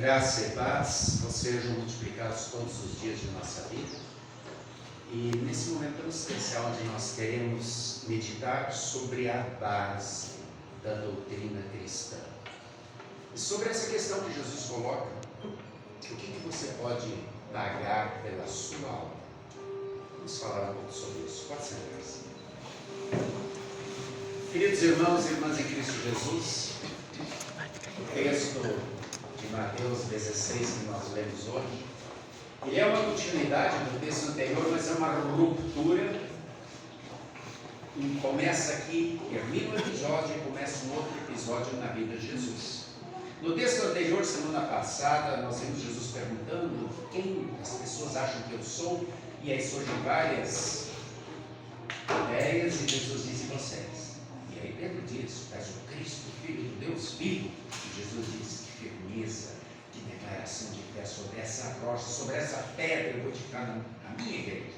Graça e paz sejam multiplicados todos os dias de nossa vida. E nesse momento tão especial onde nós queremos meditar sobre a base da doutrina cristã. E sobre essa questão que Jesus coloca, o que você pode pagar pela sua alma? Vamos falar um pouco sobre isso. Pode sentar-se. Queridos irmãos e irmãs em Cristo Jesus, o texto de Mateus 16 que nós lemos hoje, ele é uma continuidade do texto anterior, mas é uma ruptura. E começa aqui, termina o episódio e começa um outro episódio na vida de Jesus. No texto anterior, semana passada, nós vimos Jesus perguntando quem as pessoas acham que eu sou, e aí surgem várias ideias, e Jesus diz: e vocês? E aí Pedro diz: és o Cristo, Filho do Deus vivo. E Jesus diz: que firmeza, que declaração de fé sobre essa rocha, sobre essa pedra eu vou edificar a minha igreja.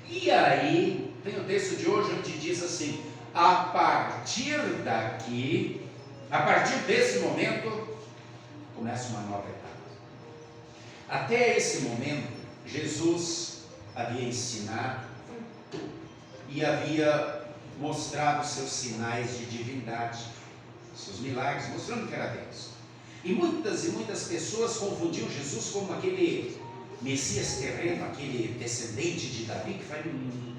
E aí tem o texto de hoje onde diz assim: a partir daqui, a partir desse momento, começa uma nova etapa. Até esse momento, Jesus havia ensinado e havia mostrado seus sinais de divindade, seus milagres, mostrando que era Deus. E muitas pessoas confundiam Jesus como aquele Messias terreno, aquele descendente de Davi que faz um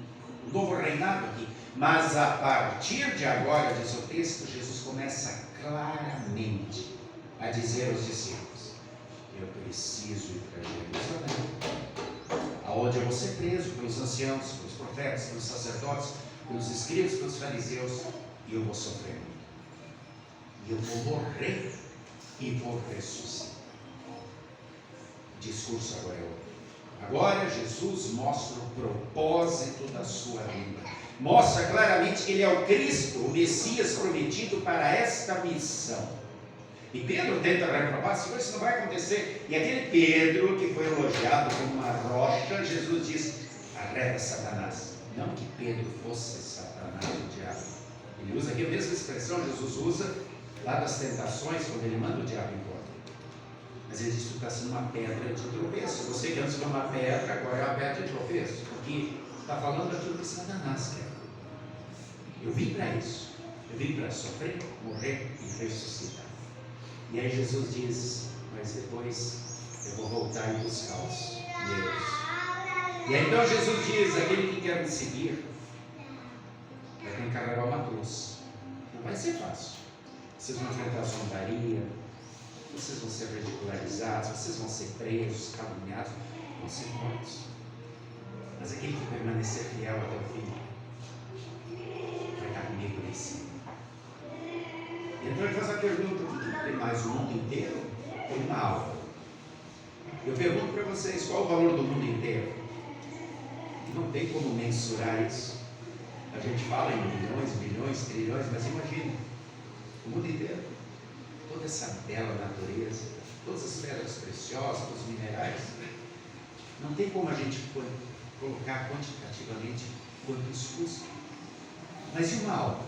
novo reinado aqui. Mas a partir de agora, diz o texto, Jesus começa claramente a dizer aos discípulos: eu preciso ir para Jerusalém, aonde eu vou ser preso pelos anciãos, pelos profetas, pelos sacerdotes, pelos escribas, pelos fariseus, e eu vou sofrer muito. E eu vou morrer e vou ressuscitar. O discurso agora é outro. Agora Jesus mostra o propósito da sua vinda. Mostra claramente que ele é o Cristo, o Messias prometido para esta missão. E Pedro tenta reprovar: isso não vai acontecer. E aquele Pedro que foi elogiado como uma rocha, Jesus diz: arreda Satanás. Não que Pedro fosse Satanás, o diabo. Ele usa aqui a mesma expressão, Jesus usa lá das tentações, quando ele manda o diabo embora. Mas ele diz que está sendo uma pedra de tropeço. Você que antes foi uma pedra, agora é uma pedra de tropeço. Porque está falando daquilo que Satanás quer. Eu vim para isso. Eu vim para sofrer, morrer e ressuscitar. E aí Jesus diz: mas depois eu vou voltar e buscar os meus. E aí então Jesus diz: aquele que quer me seguir vai ter que carregar uma cruz. Não vai ser fácil. Vocês vão enfrentar zombaria, vocês vão ser ridicularizados, vocês vão ser presos, caluniados, vão ser mortos. Mas aquele que permanecer fiel até o fim vai estar comigo lá em cima. Então ele faz a pergunta: tem mais o mundo inteiro ou uma alma? Eu pergunto para vocês: qual o valor do mundo inteiro? Não tem como mensurar isso. A gente fala em milhões, bilhões, trilhões, mas imagine o mundo inteiro, toda essa bela natureza, todas as pedras preciosas, os minerais. Não tem como a gente colocar quantitativamente quanto isso custa. Mas e uma alma?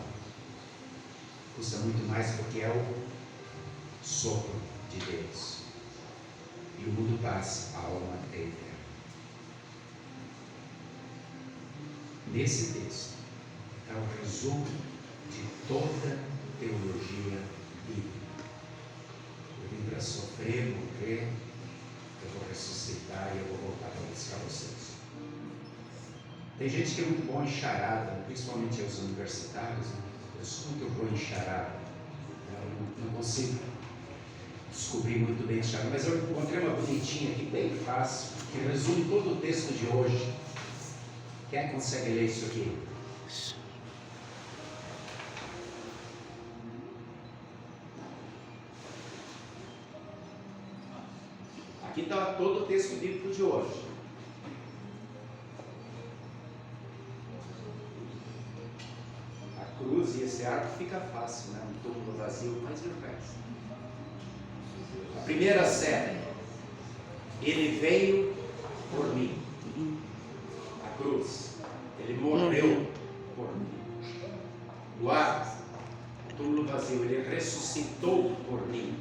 Custa muito mais, porque é o sopro de Deus. E o mundo passa, a alma é eterna. Nesse texto está o resumo de toda teologia bíblica. Eu vim para sofrer, morrer, eu vou ressuscitar e eu vou voltar para buscar vocês. Tem gente que é muito bom em charada, principalmente os universitários. Eu sou muito bom em charada. Eu não consigo descobrir muito bem a charada, mas eu encontrei uma bonitinha aqui, bem fácil, que resume todo o texto de hoje. Quem consegue ler isso aqui? Aqui está todo o texto bíblico de hoje. A cruz e esse arco fica fácil, né? Um túmulo vazio, mas não faz. A primeira série: ele veio por mim. A cruz, ele morreu por mim. O arco, o túmulo vazio, ele ressuscitou por mim.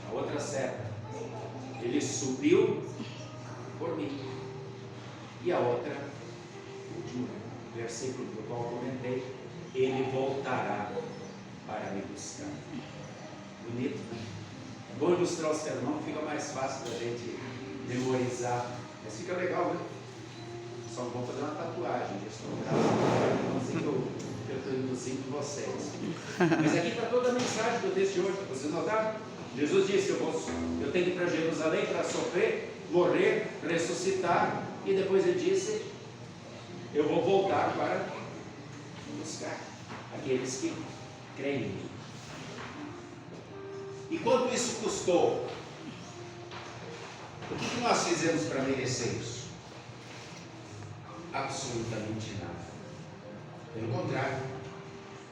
A outra seta: Ele subiu por mim. E a outra, o último versículo do qual eu comentei, ele voltará para me buscar. Bonito, né? É bom ilustrar o sermão, fica mais fácil da gente memorizar. Mas fica legal, né? Só vou fazer uma tatuagem, assim que eu estou induzindo vocês. Mas aqui está toda a mensagem do texto de hoje. Vocês notaram? Jesus disse: eu tenho que ir para Jerusalém para sofrer, morrer, ressuscitar. E depois ele disse: eu vou voltar para buscar aqueles que creem em mim. E quanto isso custou? O que nós fizemos para merecer isso? Absolutamente nada. Pelo contrário,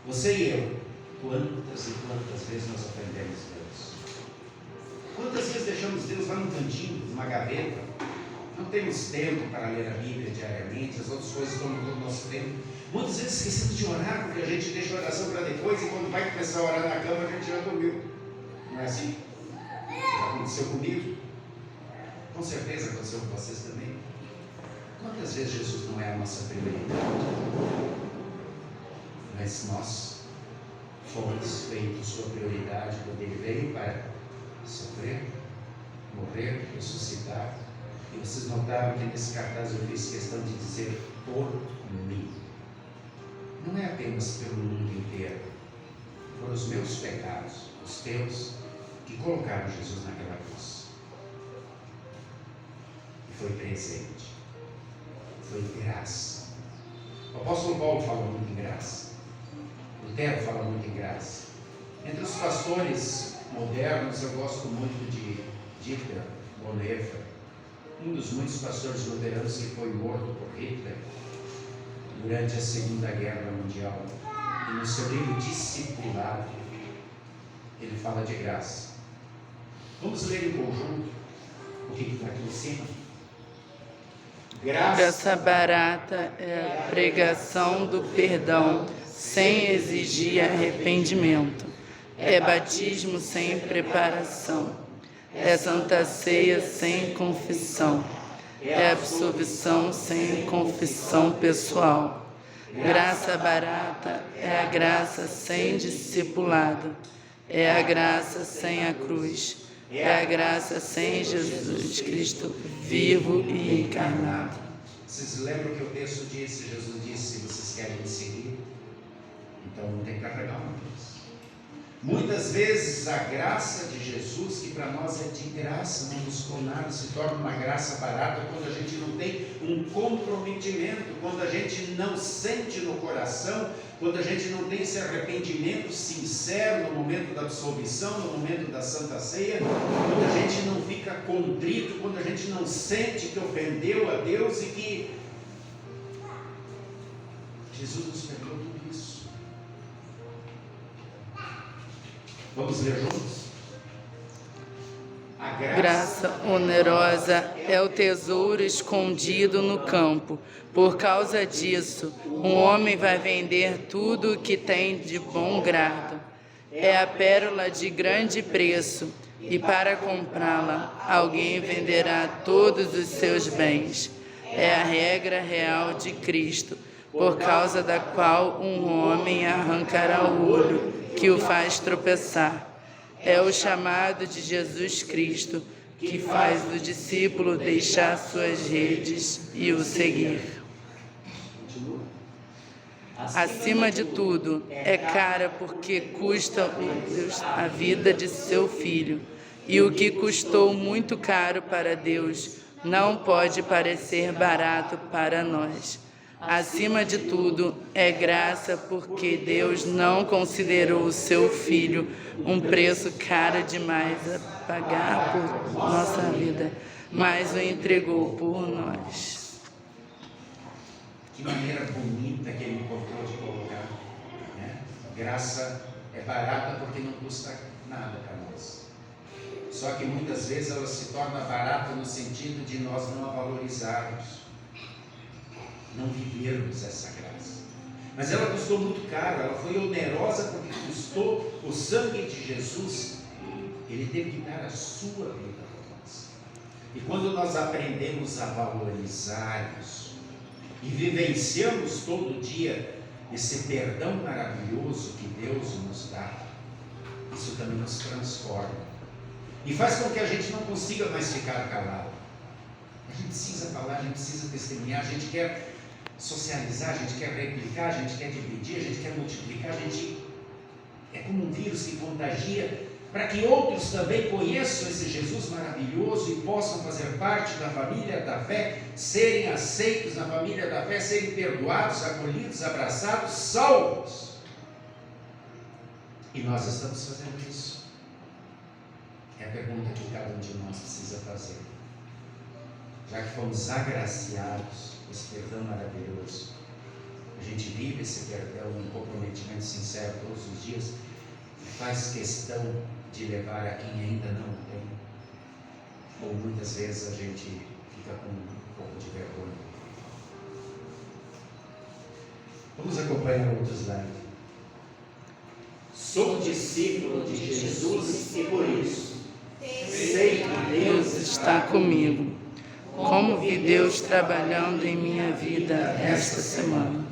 você e eu, quantas e quantas vezes nós ofendemos Deus? Quantas vezes deixamos Deus lá no cantinho, numa gaveta? Não temos tempo para ler a Bíblia diariamente, as outras coisas tomam todo o nosso tempo. Muitas vezes esquecemos de orar, porque a gente deixa a oração para depois, e quando vai começar a orar na cama, a gente já dormiu. Não é assim? Já aconteceu comigo? Com certeza aconteceu com vocês também. Quantas vezes Jesus não é a nossa prioridade? Mas nós fomos feitos sua prioridade quando ele veio para sofrer, morrer, ressuscitar. E vocês notaram que nesse cartaz eu fiz questão de dizer por mim. Não é apenas pelo mundo inteiro. Foram os meus pecados, os teus, que colocaram Jesus naquela cruz. E foi presente. Foi graça. O apóstolo Paulo fala muito em graça. Lutero fala muito em graça. Entre os pastores modernos, eu gosto muito de Dieter Bonhoeffer, um dos muitos pastores luteranos que foi morto por Hitler durante a Segunda Guerra Mundial. E no seu livro Discipulado, ele fala de graça. Vamos ler em conjunto o que está aqui em cima? Graça barata é a pregação do perdão, sem exigir arrependimento. É batismo sem preparação. É santa ceia sem confissão. É absolvição sem confissão pessoal. Graça barata é a graça sem discipulado. É a graça sem a cruz. É a graça sem Jesus Cristo vivo e encarnado. Vocês lembram que o texto disse, Jesus disse: se vocês querem me seguir, então não tem que carregar uma cruz. Muitas vezes a graça de Jesus, que para nós é de graça, não buscou nada, se torna uma graça barata quando a gente não tem um comprometimento, quando a gente não sente no coração, quando a gente não tem esse arrependimento sincero no momento da absolvição, no momento da Santa Ceia, quando a gente não fica contrito, quando a gente não sente que ofendeu a Deus e que Jesus nos perdoou tudo isso. Vamos ler juntos? A graça onerosa é o tesouro escondido no campo. Por causa disso, um homem vai vender tudo o que tem de bom grado. É a pérola de grande preço, e para comprá-la, alguém venderá todos os seus bens. É a regra real de Cristo, por causa da qual um homem arrancará o olho que o faz tropeçar. É o chamado de Jesus Cristo, que faz o discípulo deixar suas redes e o seguir. Acima de tudo, é cara porque custa a vida de seu filho. E o que custou muito caro para Deus não pode parecer barato para nós. Acima de tudo, é graça porque Deus não considerou o seu Filho um preço caro demais a pagar por nossa vida, mas o entregou por nós. Que maneira bonita que ele encontrou de colocar, né? Graça é barata porque não custa nada para nós. Só que muitas vezes ela se torna barata no sentido de nós não a valorizarmos, não vivermos essa graça. Mas ela custou muito caro, ela foi onerosa porque custou o sangue de Jesus Ele teve que dar a sua vida por nós. E quando nós aprendemos a valorizar isso e vivenciamos todo dia esse perdão maravilhoso que Deus nos dá, isso também nos transforma e faz com que a gente não consiga mais ficar calado. A gente precisa falar, a gente precisa testemunhar, a gente quer socializar, a gente quer replicar, a gente quer dividir, a gente quer multiplicar, a gente é como um vírus que contagia, para que outros também conheçam esse Jesus maravilhoso e possam fazer parte da família da fé, serem aceitos na família da fé, serem perdoados, acolhidos, abraçados, salvos. E nós estamos fazendo isso. É a pergunta que cada um de nós precisa fazer. Já que fomos agraciados com esse perdão maravilhoso, a gente vive esse perdão em comprometimento sincero todos os dias e faz questão de levar a quem ainda não tem, ou muitas vezes a gente fica com um pouco de vergonha. Vamos acompanhar outro slide. Sou discípulo de Jesus e por isso sei que Deus está comigo. Como vi Deus trabalhando em minha vida esta semana.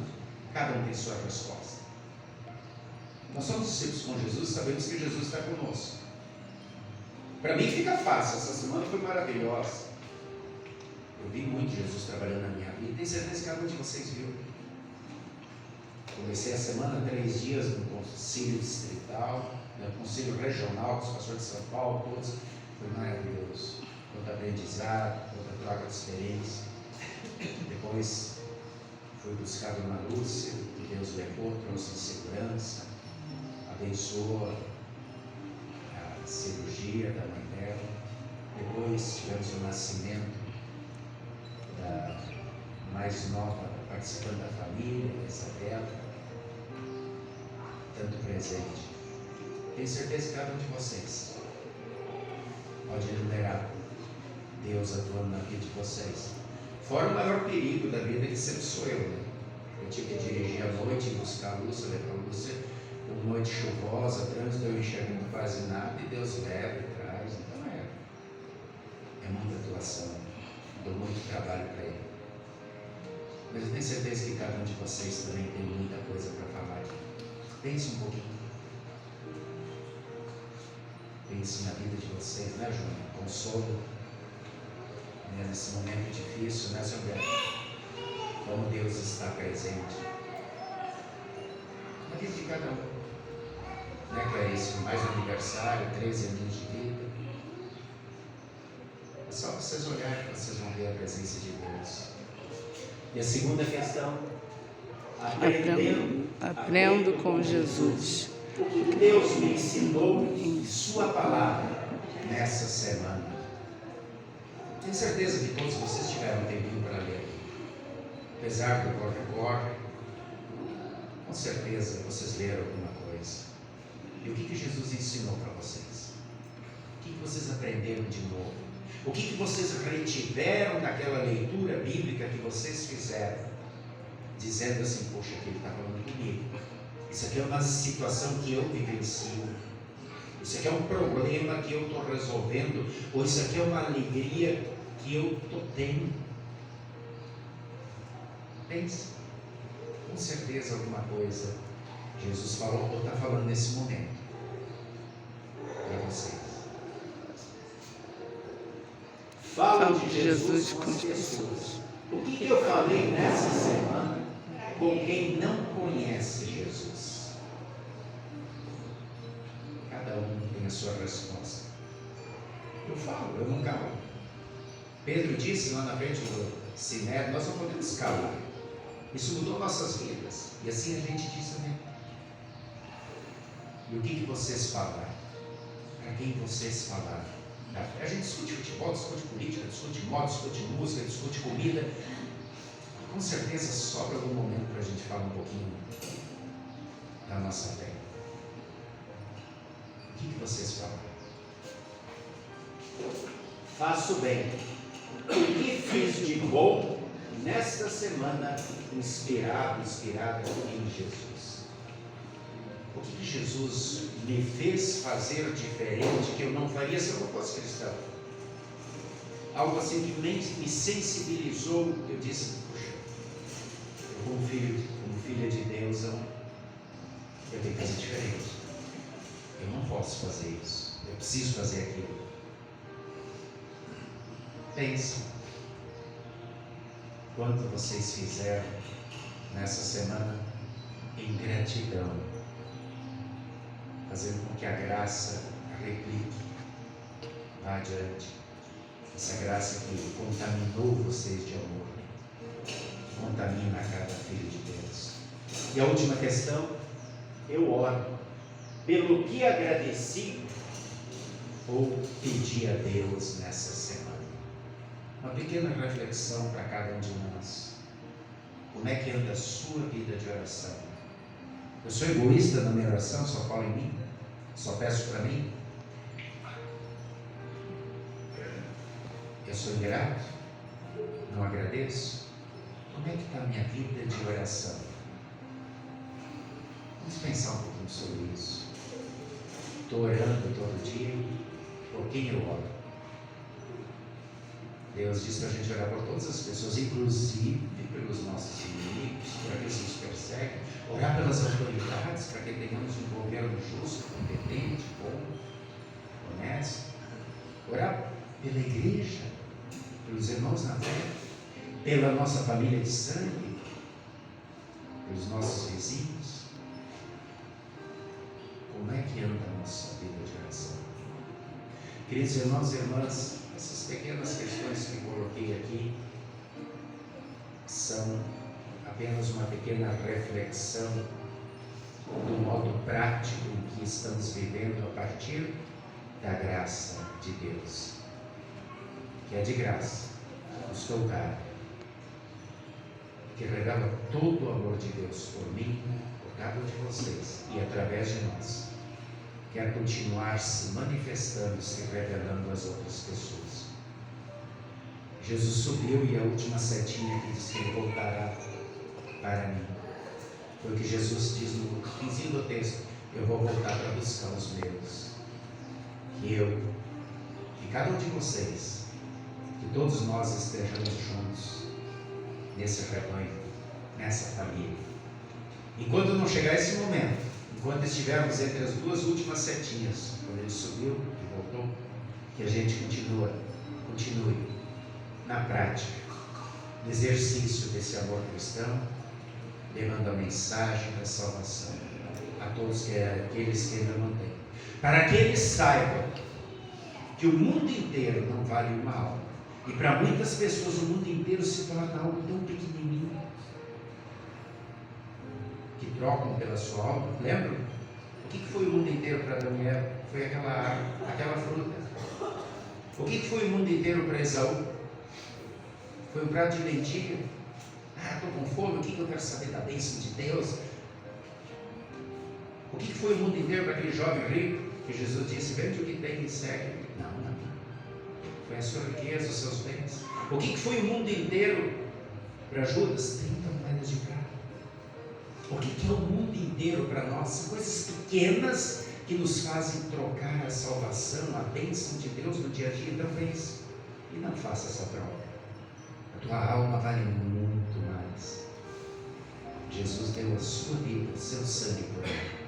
Cada um tem sua resposta. Nós somos discípulos com Jesus, sabemos que Jesus está conosco. Para mim fica fácil, essa semana foi maravilhosa. Eu vi muito Jesus trabalhando na minha vida, tenho certeza que cada um de vocês viu. Comecei a semana 3 dias no concílio distrital, no concílio regional com os pastores de São Paulo, todos. Foi maravilhoso. Quanto aprendizado, quanta troca de experiência. Depois fui buscar a Dona Lúcia, que Deus levou, trouxe em segurança, abençoou a cirurgia da mãe dela. Depois tivemos o nascimento da mais nova participante da família, a Isabela. Tanto presente. Tenho certeza que cada um de vocês pode enumerar Deus atuando na vida de vocês. Fora o maior perigo da vida, que sempre sou eu, né? Eu tive que dirigir à noite, buscar a Lúcia, levar a Lúcia, uma noite chuvosa, trânsito, eu enxergando quase nada, e Deus leva e traz. Então é muita atuação, dou muito trabalho para Ele. Mas eu tenho certeza que cada um de vocês também tem muita coisa para falar aqui. Pense um pouquinho. Pense na vida de vocês, né, João? Consolo. Nesse momento difícil, né, Sr. Beto? Como Deus está presente na vida de cada um. Né, Clarice? Mais um aniversário, 13 anos de vida. É só vocês olharem que vocês vão ver a presença de Deus. E a segunda questão: Aprendo com Jesus. O que Deus me ensinou em Sua palavra nessa semana. Tenho certeza que todos vocês tiveram um tempinho para ler. Apesar do corre-corre, com certeza vocês leram alguma coisa. E o que Jesus ensinou para vocês? O que vocês aprenderam de novo? O que vocês retiveram daquela leitura bíblica que vocês fizeram? Dizendo assim, poxa, aqui ele está falando comigo. Isso aqui é uma situação que eu vivencio. Isso aqui é um problema que eu estou resolvendo. Ou isso aqui é uma alegria que eu estou tendo. Pense. Com certeza alguma coisa Jesus falou ou está falando nesse momento para vocês. Falo de Jesus com as pessoas. O que eu falei nessa semana com quem não conhece Jesus? Cada um tem a sua resposta. Eu falo, eu não calo. Pedro disse lá na frente do Sinédrio, nós não podemos calar. Isso mudou nossas vidas. E assim a gente diz também. E o que vocês falaram? Para quem vocês falaram? A gente discute futebol, discute política, discute moda, discute música, discute comida. Com certeza sobra algum momento para a gente falar um pouquinho da nossa fé. O que vocês falaram? Faço bem. O que fiz de bom nesta semana, inspirado em Jesus? O O que Jesus me fez fazer diferente que eu não faria se eu não fosse cristão? Algo assim que me sensibilizou. Eu disse, puxa, eu como filha de Deus, eu tenho que fazer diferente. Eu não posso fazer isso. Eu preciso fazer aquilo. Pense. Quanto vocês fizeram nessa semana em gratidão, fazendo com que a graça replique, vá adiante. Essa graça que contaminou vocês de amor, contamina cada filho de Deus. E a última questão, eu oro pelo que agradeci ou pedi a Deus nessa semana. Uma pequena reflexão para cada um de nós. Como é que anda a sua vida de oração? Eu sou egoísta na minha oração, só falo em mim? Só peço para mim? Eu sou ingrato? Não agradeço? Como é que está a minha vida de oração? Vamos pensar um pouquinho sobre isso. Estou orando todo dia? Por quem eu oro? Deus diz para a gente orar por todas as pessoas, inclusive pelos nossos inimigos, por aqueles que nos perseguem, orar pelas autoridades, para que tenhamos um governo justo, competente, bom, honesto, orar pela igreja, pelos irmãos na fé, pela nossa família de sangue, pelos nossos vizinhos. Como é que anda a nossa vida de oração? Queridos irmãos e irmãs, essas pequenas questões que coloquei aqui são apenas uma pequena reflexão do modo prático em que estamos vivendo a partir da graça de Deus, que é de graça, custou caro, que revela todo o amor de Deus por mim, por cada um de vocês e através de nós. Quer continuar se manifestando, se revelando às outras pessoas. Jesus subiu e a última setinha que diz que ele voltará para mim. Foi o que Jesus diz no finzinho do texto: eu vou voltar para buscar os meus. Que eu e cada um de vocês, que todos nós estejamos juntos nesse rebanho, nessa família. Enquanto não chegar esse momento, enquanto estivermos entre as duas últimas setinhas, quando ele subiu e voltou, que a gente continue na prática, no exercício desse amor cristão, levando a mensagem da salvação a todos aqueles que ainda não têm, para que eles saibam que o mundo inteiro não vale uma alma, e para muitas pessoas o mundo inteiro se torna algo tão pequenininho, que trocam pela sua alma. Lembram? O que foi o mundo inteiro para Adão e Eva? Foi aquela fruta. O que foi o mundo inteiro para Esaú? Foi um prato de lentilha. Estou com fome, o que eu quero saber da bênção de Deus? O que foi o mundo inteiro para aquele jovem rico, que Jesus disse: vende o que tem e segue? Não. Foi a sua riqueza, os seus bens. O que foi o mundo inteiro para Judas? 30 moedas de prata. O que é o mundo inteiro para nós? São coisas pequenas que nos fazem trocar a salvação, a bênção de Deus no dia a dia. Então pense, e não faça essa troca. A tua alma vale muito mais. Jesus deu a sua vida, o seu sangue por ela.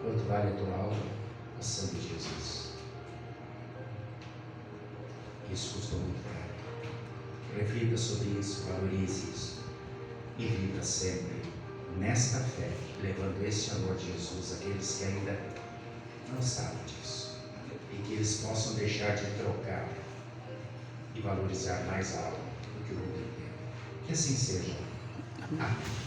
Quanto vale a tua alma? O sangue de Jesus. Isso custou muito caro. Reflita sobre isso, valorize isso e viva sempre nesta fé, levando esse amor de Jesus àqueles que ainda não sabem disso, e que eles possam deixar de trocar e valorizar mais a alma do que o mundo inteiro. Que assim seja. Amém.